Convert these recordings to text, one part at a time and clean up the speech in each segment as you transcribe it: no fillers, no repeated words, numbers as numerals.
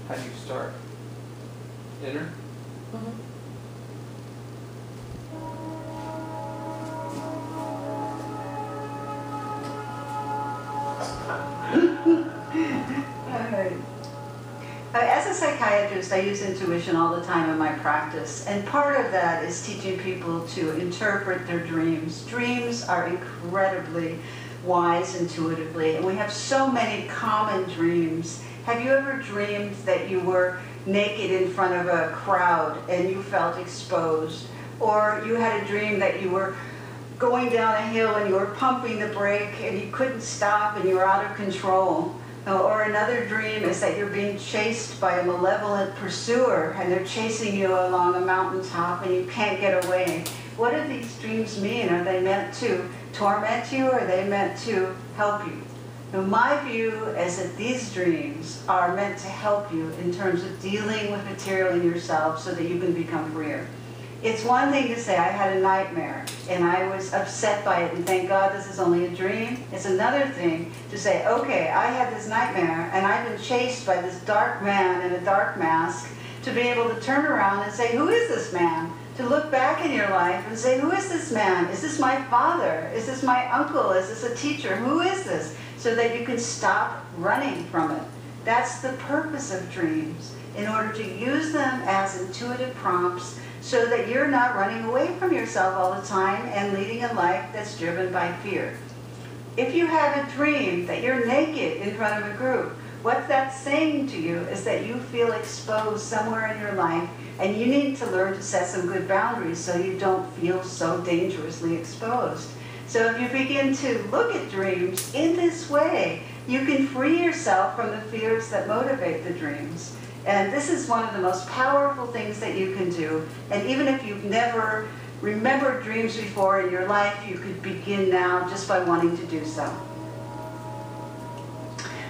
How do you start? Inner? Mm-hmm. As a psychiatrist, I use intuition all the time in my practice, and part of that is teaching people to interpret their dreams. Dreams are incredibly wise intuitively, and we have so many common dreams. Have you ever dreamed that you were naked in front of a crowd and you felt exposed? Or you had a dream that you were going down a hill and you were pumping the brake and you couldn't stop and you were out of control? Or another dream is that you're being chased by a malevolent pursuer and they're chasing you along a mountaintop and you can't get away. What do these dreams mean? Are they meant to torment you or are they meant to help you? Now, my view is that these dreams are meant to help you in terms of dealing with material in yourself so that you can become freer. It's one thing to say, I had a nightmare, and I was upset by it, and thank God this is only a dream. It's another thing to say, okay, I had this nightmare, and I've been chased by this dark man in a dark mask, to be able to turn around and say, who is this man? To look back in your life and say, who is this man? Is this my father? Is this my uncle? Is this a teacher? Who is this? So that you can stop running from it. That's the purpose of dreams, in order to use them as intuitive prompts so that you're not running away from yourself all the time and leading a life that's driven by fear. If you have a dream that you're naked in front of a group, what that's saying to you is that you feel exposed somewhere in your life and you need to learn to set some good boundaries so you don't feel so dangerously exposed. So if you begin to look at dreams in this way, you can free yourself from the fears that motivate the dreams. And this is one of the most powerful things that you can do. And even if you've never remembered dreams before in your life, you could begin now just by wanting to do so.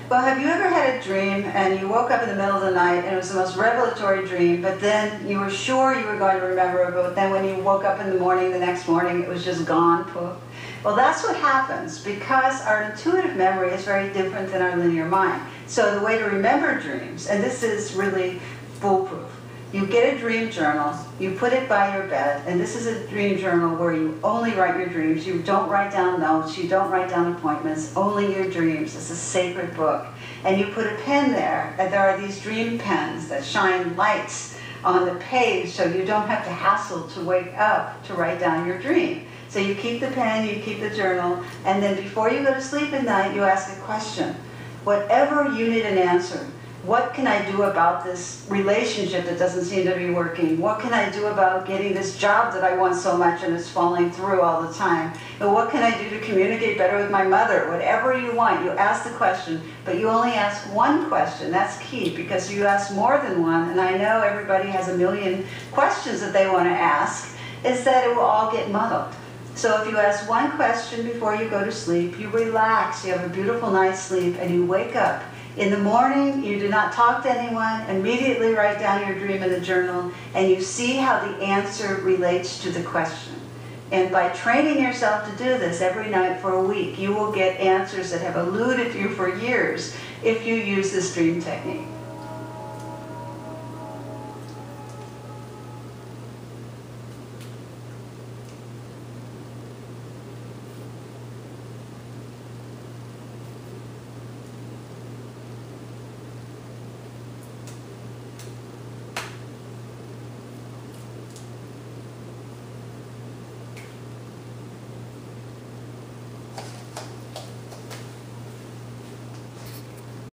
Well, have you ever had a dream and you woke up in the middle of the night and it was the most revelatory dream, but then you were sure you were going to remember it, but then when you woke up in the morning, the next morning, it was just gone, poof? Well, that's what happens because our intuitive memory is very different than our linear mind. So the way to remember dreams, and this is really foolproof, you get a dream journal, you put it by your bed, and this is a dream journal where you only write your dreams. You don't write down notes, you don't write down appointments, only your dreams. It's a sacred book. And you put a pen there, and there are these dream pens that shine lights on the page so you don't have to hassle to wake up to write down your dream. So you keep the pen, you keep the journal, and then before you go to sleep at night, you ask a question. Whatever you need an answer, what can I do about this relationship that doesn't seem to be working? What can I do about getting this job that I want so much and is falling through all the time? And what can I do to communicate better with my mother? Whatever you want, you ask the question, but you only ask one question. That's key, because you ask more than one, and I know everybody has a million questions that they want to ask, is that it will all get muddled. So if you ask one question before you go to sleep, you relax, you have a beautiful night's sleep, and you wake up. In the morning, you do not talk to anyone, immediately write down your dream in the journal, and you see how the answer relates to the question. And by training yourself to do this every night for a week, you will get answers that have eluded you for years if you use this dream technique.